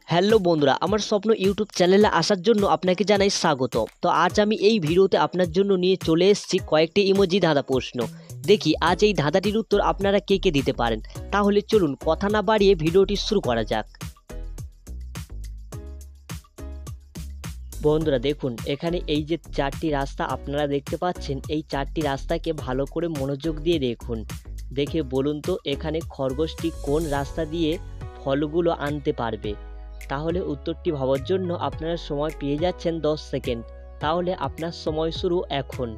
Hello বন্ধুরা, আমার স্বপ্ন ইউটিউব চ্যানেলে আসার জন্য আপনাকে জানাই স্বাগত। তো আজ আমি এই ভিডিওতে আপনার জন্য নিয়ে চলে এসেছি কয়েকটি ইমোজি ধাঁধা প্রশ্ন। দেখি আজ এই ধাঁধাটির উত্তর আপনারা কে কে দিতে পারেন। তাহলে চলুন কথা না বাড়িয়ে ভিডিওটি শুরু করা যাক। বন্ধুরা দেখুন, এখানে এই যে চারটি রাস্তা আপনারা দেখতে পাচ্ছেন, এই চারটি রাস্তাকে ভালো করে মনোযোগ দিয়ে দেখুন। দেখে বলুন তো এখানে খরগোশটি কোন রাস্তা দিয়ে ফলগুলো আনতে পারবে। তাহলে উত্তরটি ভাবার জন্য আপনারা সময় পেয়ে যাচ্ছেন 10 সেকেন্ড। তাহলে আপনার সময় শুরু এখন।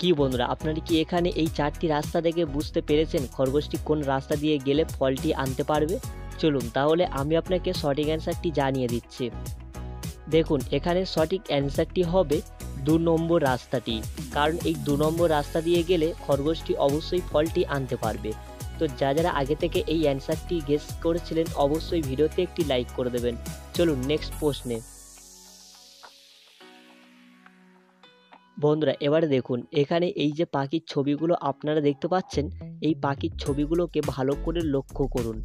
কি বন্ধুরা, আপনারা কি এখানে এই চারটি রাস্তা দেখে বুঝতে পেরেছেন খরগোশটি কোন রাস্তা দিয়ে গেলে ফলটি আনতে পারবে? চলুন তাহলে আমি আপনাকে সঠিক অ্যান্সারটি জানিয়ে দিচ্ছি। দেখুন, এখানে সঠিক অ্যান্সারটি হবে 2 নম্বর রাস্তাটি, কারণ এই 2 নম্বর রাস্তা দিয়ে গেলে খরগোশটি অবশ্যই ফলটি আনতে পারবে। তো যারা আগে থেকে এই অ্যান্সারটি গেস করেছিলেন অবশ্যই ভিডিওতে একটি লাইক করে দেবেন। চলুন নেক্সট প্রশ্নে। বন্ধুরা এবারে দেখুন, এখানে এই যে পাখির ছবিগুলো আপনারা দেখতে পাচ্ছেন, এই পাখির ছবিগুলোকে ভালো করে লক্ষ্য করুন,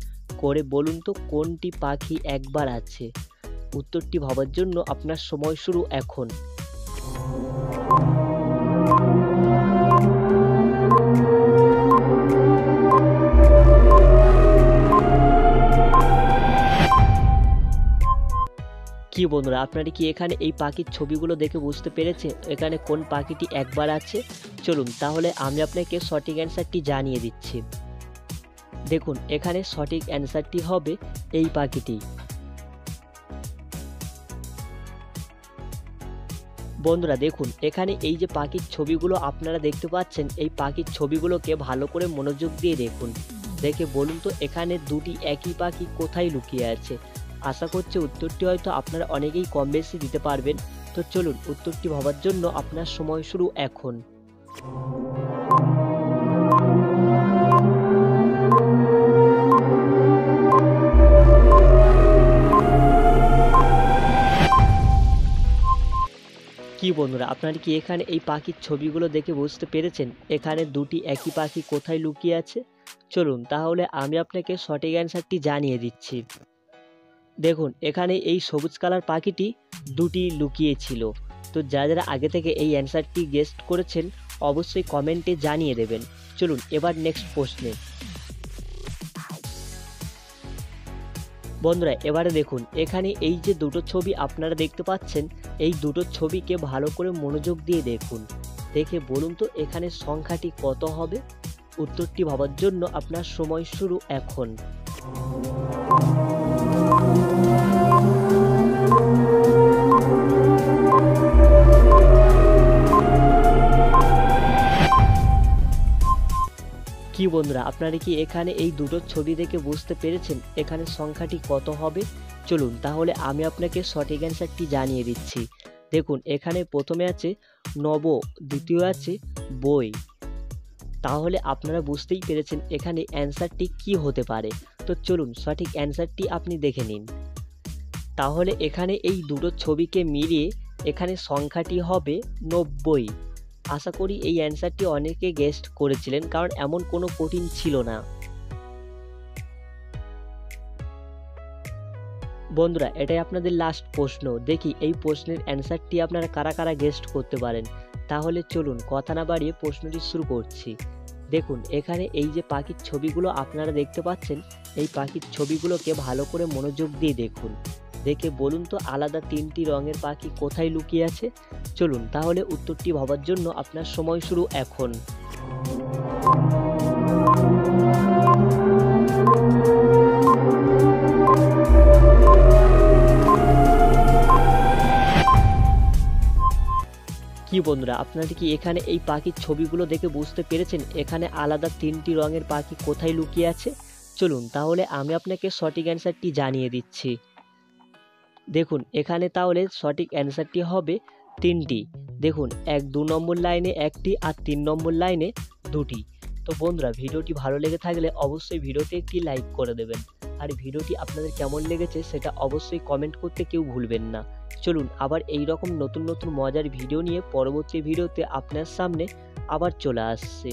করে বলুন তো কোনটি পাখি একবার আছে। উত্তরটি ভাবার জন্য আপনার সময় শুরু এখন। কি বন্ধুরা, আপনারা কি এখানে এই পাখির ছবিগুলো দেখে বুঝতে পেরেছেন এখানে কোন পাখিটি একবার আছে? চলুন তাহলে আমি আপনাকে সঠিক অ্যান্সারটি জানিয়ে দিচ্ছি। দেখুন, এখানে সঠিক অ্যান্সারটি হবে এই পাখিটি। বন্ধুরা দেখুন, এখানে এই যে পাখির ছবিগুলো আপনারা দেখতে পাচ্ছেন, এই পাখির ছবিগুলোকে ভালো করে মনোযোগ দিয়ে দেখুন। দেখে বলুন তো এখানে দুটি একই পাখি কোথায় লুকিয়ে আছে। আশা করছি উত্তরটি হয়তো আপনারা অনেকেই কম বেশি দিতে পারবেন। তো চলুন উত্তরটি ভাবার জন্য আপনার সময় শুরু এখন। কি বন্ধুরা, আপনারা কি এখানে এই পাখির ছবিগুলো দেখে বুঝতে পেরেছেন এখানে দুটি একই পাখি কোথায় লুকিয়ে আছে? চলুন তাহলে আমি আপনাকে সঠিক অ্যান্সারটি জানিয়ে দিচ্ছি। দেখুন, এখানে এই সবুজ কালার পাখিটি দুটি লুকিয়ে ছিল। তো যারা আগে থেকে এই অ্যান্সারটি গেস করেছেন অবশ্যই কমেন্টে জানিয়ে দেবেন। চলুন এবার নেক্সট প্রশ্নে। বন্ধুরা এবারে দেখুন, এখানে এই যে দুটো ছবি আপনারা দেখতে পাচ্ছেন, এই দুটো ছবিকে ভালো করে মনোযোগ দিয়ে দেখুন। দেখে বলুন তো এখানে সংখ্যাটি কত হবে। উত্তরটি ভাবার জন্য আপনার সময় শুরু এখন। কি বন্ধুরা, আপনারা কি এখানে এই দুটো ছবি দেখে বুঝতে পেরেছেন এখানে সংখ্যাটি কত হবে? চলুন তাহলে আমি আপনাকে সঠিক অ্যান্সারটি জানিয়ে দিচ্ছি। দেখুন, এখানে প্রথমে আছে নব, দ্বিতীয় আছে বই। তাহলে আপনারা বুঝতেই পেরেছেন এখানে অ্যান্সারটি কি হতে পারে। তো চলুন সঠিক অ্যান্সারটি আপনি দেখে নিন। তাহলে এখানে এই দুটো ছবিকে মিলিয়ে এখানে সংখ্যাটি হবে 90। আশা করি এই অ্যান্সারটি অনেকে গেস্ট করেছিলেন, কারণ এমন কোনো কঠিন ছিল না। বন্ধুরা এটাই আপনাদের লাস্ট প্রশ্ন। দেখি এই প্রশ্নের অ্যান্সারটি আপনারা কারা কারা গেস্ট করতে পারেন। তাহলে চলুন কথা না বাড়িয়ে প্রশ্নটি শুরু করছি। দেখুন, এখানে এই যে পাখির ছবিগুলো আপনারা দেখতে পাচ্ছেন, এই পাখির ছবিগুলোকে ভালো করে মনোযোগ দিয়ে দেখুন। দেখে বলুন তো আলাদা 3টি রঙের পাখি কোথায় লুকিয়ে আছে। চলুন তাহলে উত্তরটি ভাবার জন্য আপনার সময় শুরু এখন। কি বন্ধুরা, আপনারা কি এখানে এই পাখির ছবিগুলো দেখে বুঝতে পেরেছেন এখানে আলাদা 3টি রঙের পাখি কোথায় লুকিয়ে আছে? চলুন তাহলে আমি আপনাকে সঠিক অ্যান্সারটি জানিয়ে দিচ্ছি। দেখুন, এখানে তাহলে সঠিক অ্যান্সারটি হবে 3টি। দেখুন, 2 নম্বর লাইনে 1টি আর 3 নম্বর লাইনে 2টি। তো বন্ধুরা ভিডিওটি ভালো লেগে থাকলে অবশ্যই ভিডিওতে একটি লাইক করে দেবেন। আর ভিডিওটি আপনাদের কেমন লেগেছে সেটা অবশ্যই কমেন্ট করতে কেউ ভুলবেন না। চলুন আবার এই রকম নতুন নতুন মজার ভিডিও নিয়ে পরবর্তী ভিডিওতে আপনার সামনে আবার চলে আসছে।